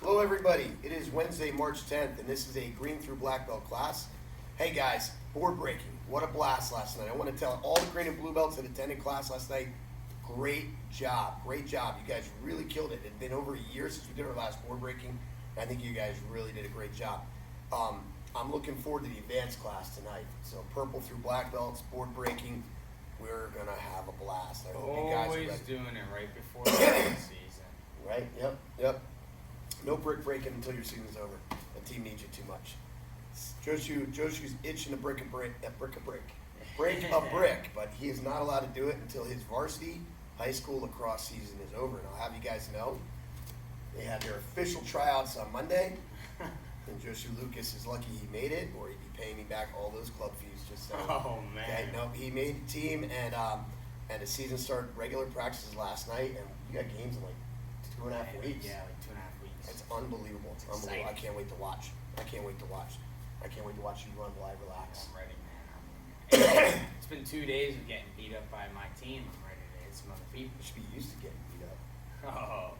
Hello everybody, it is Wednesday, March 10th, and this is a green through black belt class. Hey guys, board breaking, what a blast last night. I want to tell all the green and blue belts that attended class last night, great job. You guys really killed it. It had been over a year since we did our last board breaking, and I think you guys really did a great job. I'm looking forward to the advanced class tonight. So purple through black belts, board breaking, we're going to have a blast. I hope you guys are ready. Always doing it right before the season. Right, yep. No brick breaking until your season's over. The team needs you too much. Joshu's itching to break a brick, but he is not allowed to do it until his varsity high school lacrosse season is over. And I'll have you guys know, they had their official tryouts on Monday, and Joshua Lucas is lucky he made it, or he'd be paying me back all those club fees. Just saying. Oh man! Okay, no, he made the team, and the season started regular practices last night, and you got games in like 2.5 weeks. Yeah, like 2.5 weeks. It's unbelievable. It's unbelievable. I can't wait to watch. I can't wait to watch you run while I relax. I'm ready, man. It's been 2 days of getting beat up by my team. I'm ready to hit some other people. You should be used to getting beat up. Oh.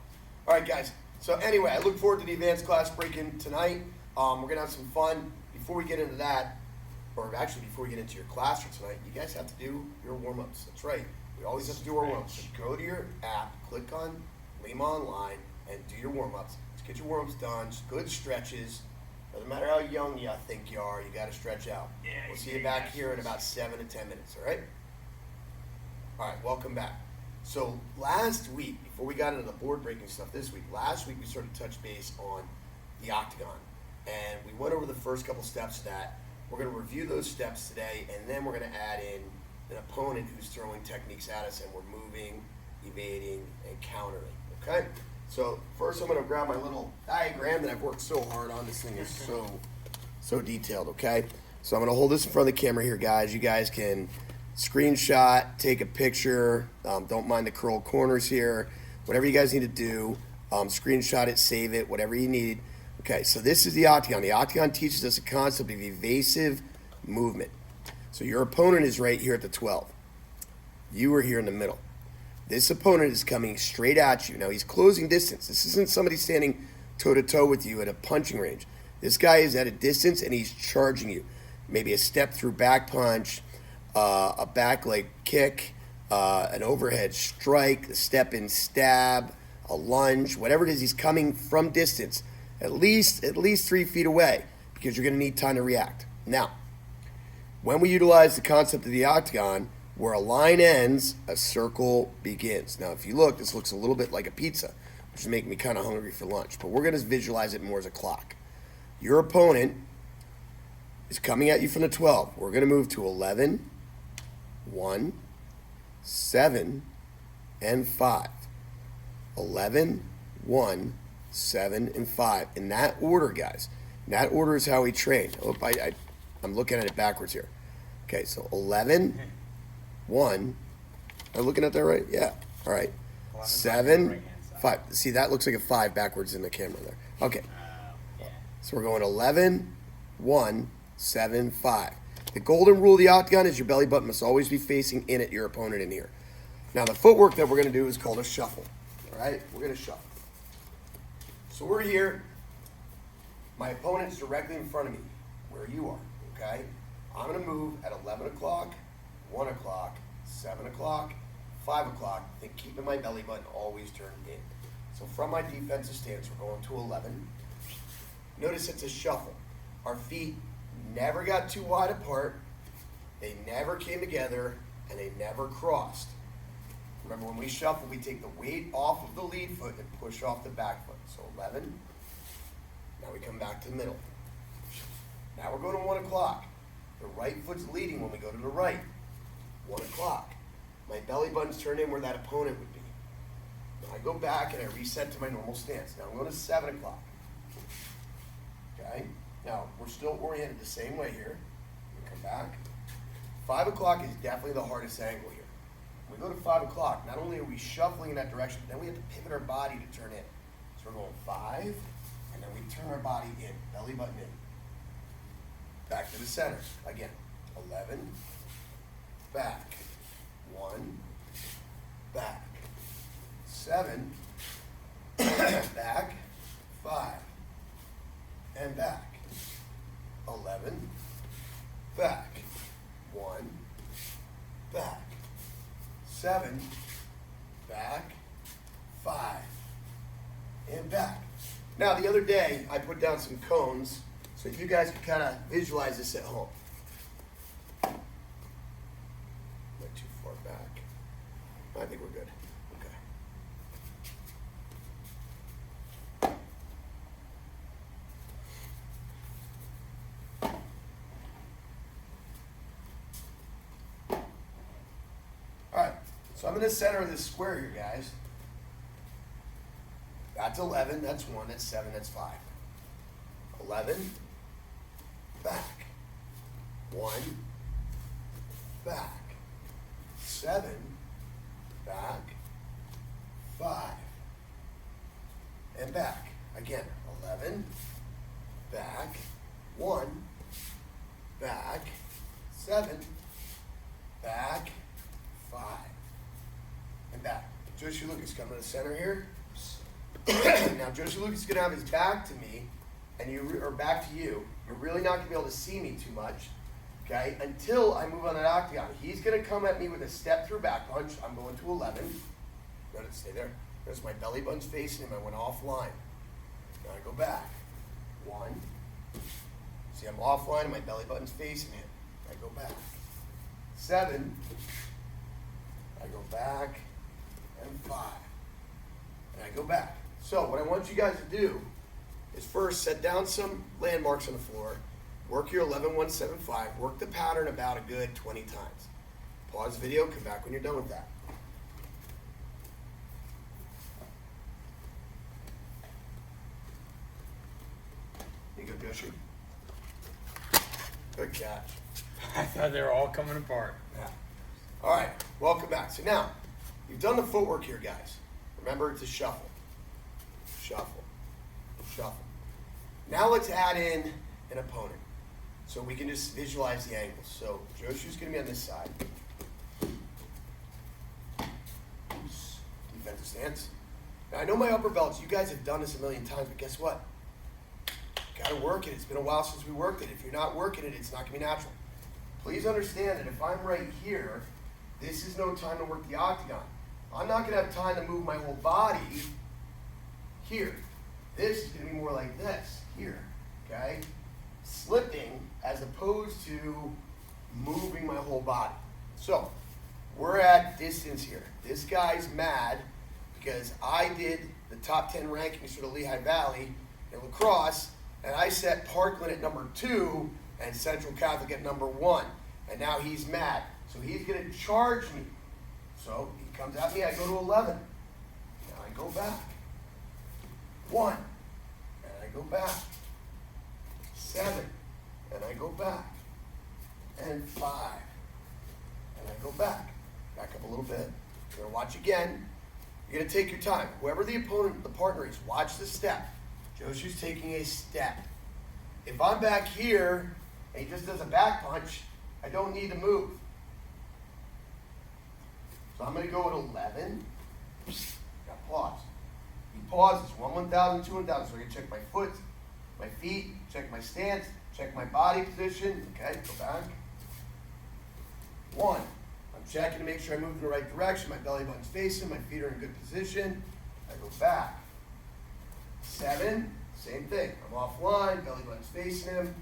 All right, guys. So anyway, I look forward to the advanced class break-in tonight. We're going to have some fun. Before we get into that, or actually before we get into your class for tonight, you guys have to do your warm-ups. That's right. We always have to do our warm-ups. So go to your app, click on Lima Online, and do your warm-ups. Just get your warm-ups done. Just good stretches. Doesn't matter how young you think you are, you got to stretch out. Yeah, we'll see you back here in about 7 to 10 minutes, all right? All right, welcome back. So last week, before we got into the board breaking stuff this week, last week we started to touch base on the Octagon. And we went over the first couple steps of that. We're going to review those steps today, and then we're going to add in an opponent who's throwing techniques at us, and we're moving, evading, and countering, okay? So first I'm going to grab my little diagram that I've worked so hard on. This thing is so detailed, okay? So I'm going to hold this in front of the camera here, guys. You guys can screenshot, take a picture. Don't mind the curled corners here. Whatever you guys need to do, screenshot it, save it, whatever you need. Okay, so this is the Octagon. The Octagon teaches us a concept of evasive movement. So your opponent is right here at the 12. You are here in the middle. This opponent is coming straight at you. Now, he's closing distance. This isn't somebody standing toe-to-toe with you at a punching range. This guy is at a distance, and he's charging you. Maybe a step-through back punch, a back leg kick, an overhead strike, a step-in stab, a lunge, whatever it is. He's coming from distance, at least 3 feet away, because you're going to need time to react. Now, when we utilize the concept of the Octagon, where a line ends, a circle begins. Now, if you look, this looks a little bit like a pizza, which is making me kind of hungry for lunch. But we're going to visualize it more as a clock. Your opponent is coming at you from the 12. We're going to move to 11, 1, 7, and 5. 11, 1, 7, and 5. In that order, guys. In that order is how we train. Oh, I'm looking at it backwards here. Okay, so 11, 1. Am I looking at that right? Yeah. All right. 7, 5. See, that looks like a 5 backwards in the camera there. Okay. Yeah. So we're going 11, 1, 7, 5. The golden rule of the Octagon is your belly button must always be facing in at your opponent in here. Now, the footwork that we're going to do is called a shuffle. All right? We're going to shuffle. So we're here. My opponent's directly in front of me, where you are. Okay? I'm going to move at 11 o'clock, 1 o'clock, 7 o'clock, 5 o'clock, then keeping my belly button always turned in. So from my defensive stance, we're going to 11. Notice it's a shuffle. Our feet never got too wide apart, they never came together, and they never crossed. Remember, when we shuffle, we take the weight off of the lead foot and push off the back foot. So 11. Now we come back to the middle. Now we're going to 1 o'clock. The right foot's leading when we go to the right. 1 o'clock. My belly button's turned in where that opponent would be. Now I go back and I reset to my normal stance. Now I'm going to 7 o'clock. Okay? Now, we're still oriented the same way here. We come back. 5 o'clock is definitely the hardest angle here. When we go to 5 o'clock, not only are we shuffling in that direction, but then we have to pivot our body to turn in. So we're going 5, and then we turn our body in, belly button in. Back to the center. Again, 11, back, 1, back, 7, back, 5. and back. Now, the other day, I put down some cones so you guys can kind of visualize this at home. Not too far back. I think we're good. Okay. All right, so I'm in the center of this square here, guys. That's 11, that's 1, that's 7, that's 5. 11, back. 1, back. 7, back. 5, and back. Again, 11, back. 1, back. 7, back. 5, and back. Joshua Lucas coming to the center here. Now, Joshua Lucas is going to have his back to me, and or back to you. You're really not going to be able to see me too much, okay, until I move on that octagon. He's going to come at me with a step-through back punch. I'm going to 11. Let it stay there. There's my belly button's facing him. I went offline. Now I go back. 1. See, I'm offline, and my belly button's facing him. I go back. 7. I go back. And 5. And I go back. So what I want you guys to do is first set down some landmarks on the floor, work your 11-1-7-5, work the pattern about a good 20 times. Pause the video, come back when you're done with that. You go, Joshua. Good catch. I thought they were all coming apart. Yeah. All right, welcome back. So now, you've done the footwork here, guys. Remember to shuffle. Shuffle. Shuffle. Now let's add in an opponent. So we can just visualize the angles. So Joshua's going to be on this side. Defensive stance. Now I know my upper belts, you guys have done this a million times, but guess what? Got to work it. It's been a while since we worked it. If you're not working it, it's not going to be natural. Please understand that if I'm right here, this is no time to work the octagon. I'm not going to have time to move my whole body here. This is going to be more like this, here, okay? Slipping as opposed to moving my whole body. So, we're at distance here. This guy's mad because I did the top 10 rankings for the Lehigh Valley in lacrosse, and I set Parkland at number 2 and Central Catholic at number 1. And now he's mad. So he's going to charge me. So he comes at me, I go to 11. Now I go back. 1. And I go back. 7. And I go back. And 5. And I go back. Back up a little bit. You're going to watch again. You're going to take your time. Whoever the opponent, the partner is, watch the step. Joshua's taking a step. If I'm back here and he just does a back punch, I don't need to move. So I'm going to go at 11. Now pause. He pauses. 1, 1,000, 2, 1,000. So I'm going to check my foot, my feet, check my stance, check my body position. Okay, go back. 1. I'm checking to make sure I move in the right direction. My belly button's facing. My feet are in good position. I go back. 7. Same thing. I'm offline. Belly button's facing him.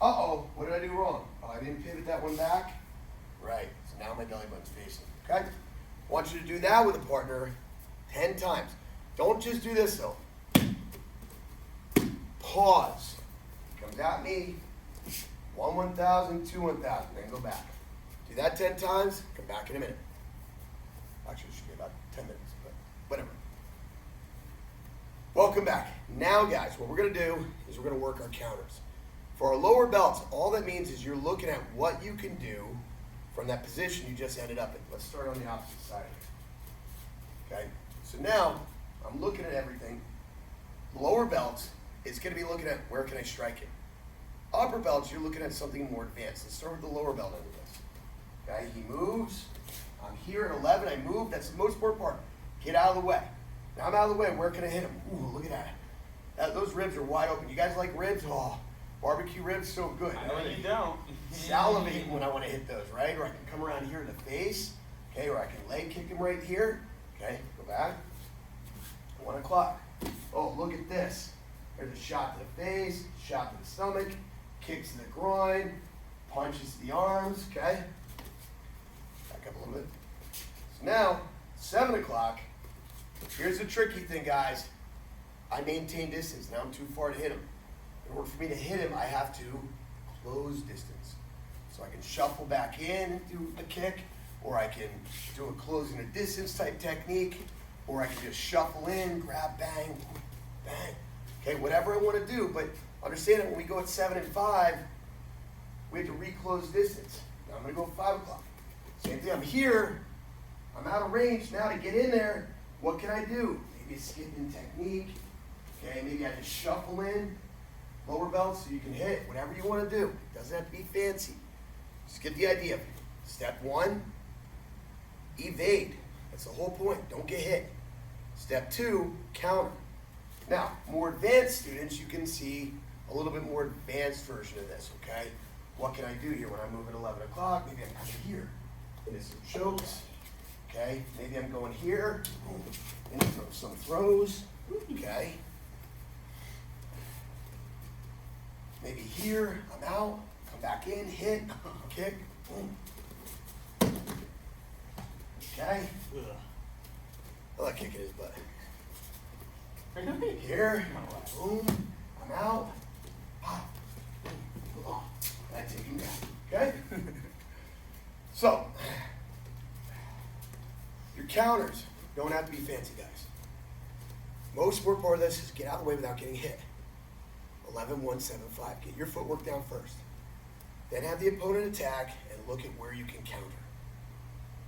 Uh-oh. What did I do wrong? Oh, I didn't pivot that one back. Right. So now my belly button's facing. Okay? I want you to do that with a partner 10 times. Don't just do this, though. Pause. Comes at me. 1, 1,000, 2, 1,000. Then go back. Do that 10 times. Come back in a minute. Actually, it should be about 10 minutes, but whatever. Welcome back. Now, guys, what we're going to do is we're going to work our counters. For our lower belts, all that means is you're looking at what you can do from that position you just ended up in. Let's start on the opposite side here. Okay? So now, I'm looking at everything. Lower belts is going to be looking at where can I strike it. Upper belts, you're looking at something more advanced. Let's start with the lower belt under this. Okay? He moves. I'm here at 11. I move. That's the most important part. Get out of the way. Now I'm out of the way. Where can I hit him? Ooh, look at that. Those ribs are wide open. You guys like ribs? Oh, barbecue ribs, so good. I know you don't. Salivating when I want to hit those, right? Or I can come around here to the face. Okay, or I can leg kick him right here. Okay, go back. o'clock. Oh, look at this. There's a shot to the face, shot to the stomach, kicks to the groin, punches to the arms, okay? Back up a little bit. So now, 7 o'clock, here's the tricky thing, guys. I maintain distance. Now I'm too far to hit him. In order for me to hit him, I have to close distance. So I can shuffle back in and do a kick, or I can do a closing the distance type technique, or I can just shuffle in, grab, bang, bang. Okay, whatever I want to do, but understand that when we go at 7 and 5, we have to reclose distance. Now I'm going to go 5 o'clock. Same thing, I'm here, I'm out of range now to get in there. What can I do? Maybe a skipping technique. Okay, maybe I just shuffle in, lower belt so you can hit, whatever you want to do. Doesn't have to be fancy. Just get the idea. Step 1, evade. That's the whole point. Don't get hit. Step 2, counter. Now, more advanced students, you can see a little bit more advanced version of this, okay? What can I do here when I move at 11 o'clock? Maybe I'm coming here into some chokes, okay? Maybe I'm going here into some throws, okay? Maybe here, I'm out, come back in, hit, kick, boom. Okay? I like kicking his butt. Here, boom, I'm out, pop, boom, and I take him down, okay? So, your counters don't have to be fancy, guys. Most important part of this is get out of the way without getting hit. 11, 1, 7, 5. Get your footwork down first. Then have the opponent attack and look at where you can counter.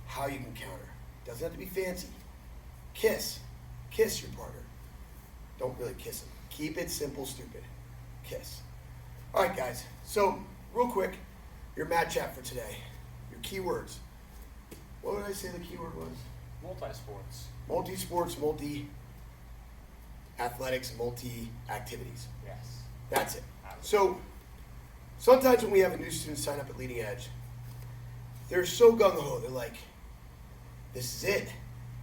How you can counter. Doesn't have to be fancy. Kiss. Kiss your partner. Don't really kiss him. Keep it simple, stupid. Kiss. All right, guys. So, real quick, your mat chat for today. Your keywords. What did I say the keyword was? Multi-sports. Multi-sports, multi-athletics, multi-activities. Yes. That's it. So, sometimes when we have a new student sign up at Leading Edge, they're so gung-ho. They're like, this is it.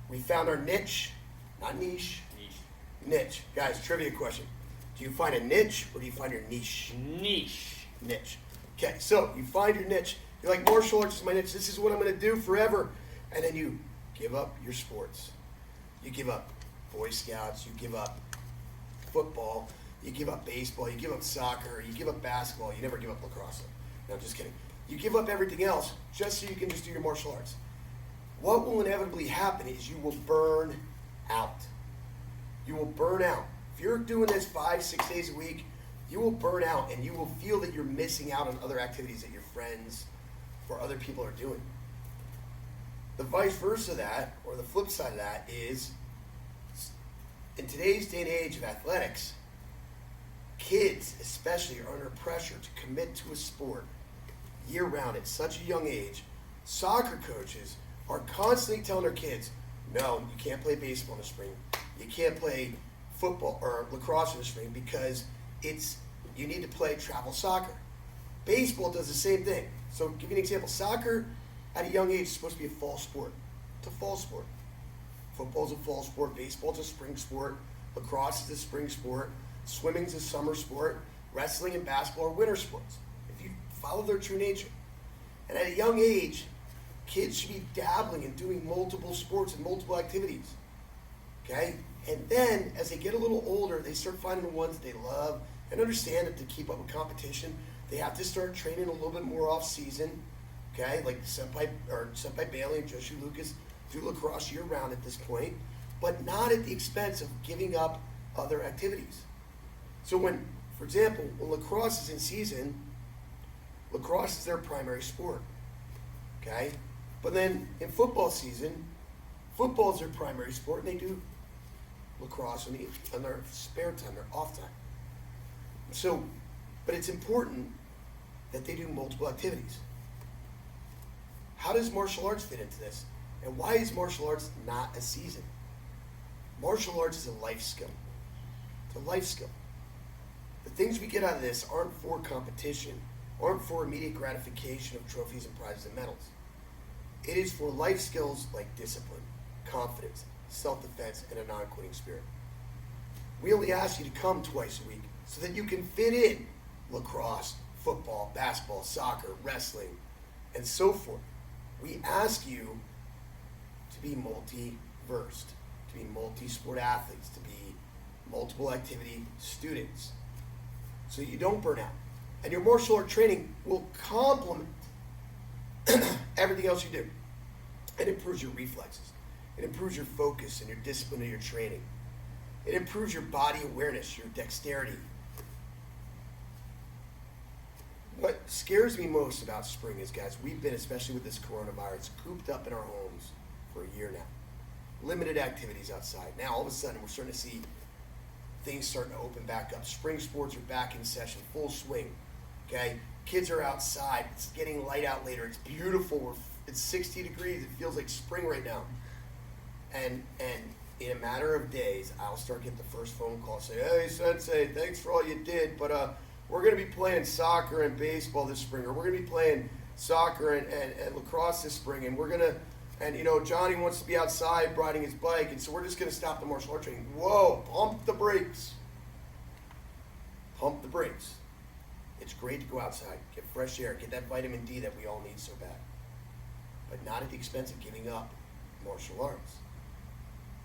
We found our niche. Not niche. Niche. Guys, trivia question. Do you find a niche or do you find your niche? Niche. Niche. Okay, so you find your niche. You're like, martial arts is my niche. This is what I'm going to do forever. And then you give up your sports. You give up Boy Scouts. You give up football. You give up baseball. You give up soccer. You give up basketball. You never give up lacrosse. No, just kidding. You give up everything else just so you can just do your martial arts. What will inevitably happen is you will burn out. You will burn out. If you're doing this 5, 6 days a week, you will burn out and you will feel that you're missing out on other activities that your friends or other people are doing. The vice versa of that, or the flip side of that, is in today's day and age of athletics, kids especially are under pressure to commit to a sport year-round at such a young age. Soccer coaches are constantly telling their kids, no, you can't play baseball in the spring. You can't play football or lacrosse in the spring because you need to play travel soccer. Baseball does the same thing. So give you an example. Soccer at a young age is supposed to be a fall sport. It's a fall sport. Football's a fall sport. Baseball's a spring sport. Lacrosse is a spring sport. Swimming's a summer sport. Wrestling and basketball are winter sports. If you follow their true nature. And at a young age, kids should be dabbling and doing multiple sports and multiple activities. Okay? And then, as they get a little older, they start finding the ones they love and understand that to keep up with competition, they have to start training a little bit more off-season. Okay? Like Senpai Bailey and Joshua Lucas do lacrosse year-round at this point, but not at the expense of giving up other activities. So when, for example, when lacrosse is in season, lacrosse is their primary sport. Okay? But then in football season, football is their primary sport, and they do lacrosse on their spare time, their off time. So, but it's important that they do multiple activities. How does martial arts fit into this? And why is martial arts not a season? Martial arts is a life skill. It's a life skill. The things we get out of this aren't for competition, aren't for immediate gratification of trophies and prizes and medals. It is for life skills like discipline, confidence, self-defense, and a non-quitting spirit. We only ask you to come twice a week so that you can fit in lacrosse, football, basketball, soccer, wrestling, and so forth. We ask you to be multi-versed, to be multi-sport athletes, to be multiple activity students, so you don't burn out. And your martial art training will complement everything else you do. It improves your reflexes. It improves your focus and your discipline of your training. It improves your body awareness, your dexterity. What scares me most about spring is, guys, we've been, especially with this coronavirus, cooped up in our homes for a year now. Limited activities outside. Now, all of a sudden, we're starting to see things starting to open back up. Spring sports are back in session, full swing. Okay? Kids are outside. It's getting light out later. It's beautiful. It's 60 degrees. It feels like spring right now. And in a matter of days, I'll start getting the first phone call say, "Hey, Sensei, thanks for all you did, but we're going to be playing soccer and baseball this spring, or we're going to be playing soccer and lacrosse this spring, and we're going to, and Johnny wants to be outside riding his bike, and so we're just going to stop the martial art training." Whoa, pump the brakes. Pump the brakes. It's great to go outside, get fresh air, get that vitamin D that we all need so bad, but not at the expense of giving up martial arts.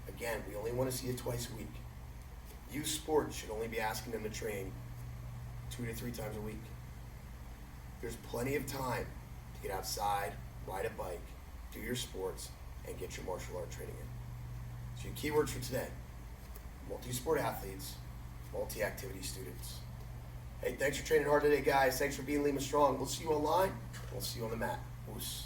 Again, we only want to see you twice a week. Youth sports should only be asking them to train 2 to 3 times a week. There's plenty of time to get outside, ride a bike, do your sports, and get your martial art training in. So your keywords for today: multi-sport athletes, multi-activity students. Hey, thanks for training hard today, guys. Thanks for being Lima Strong. We'll see you online. We'll see you on the mat. Oos.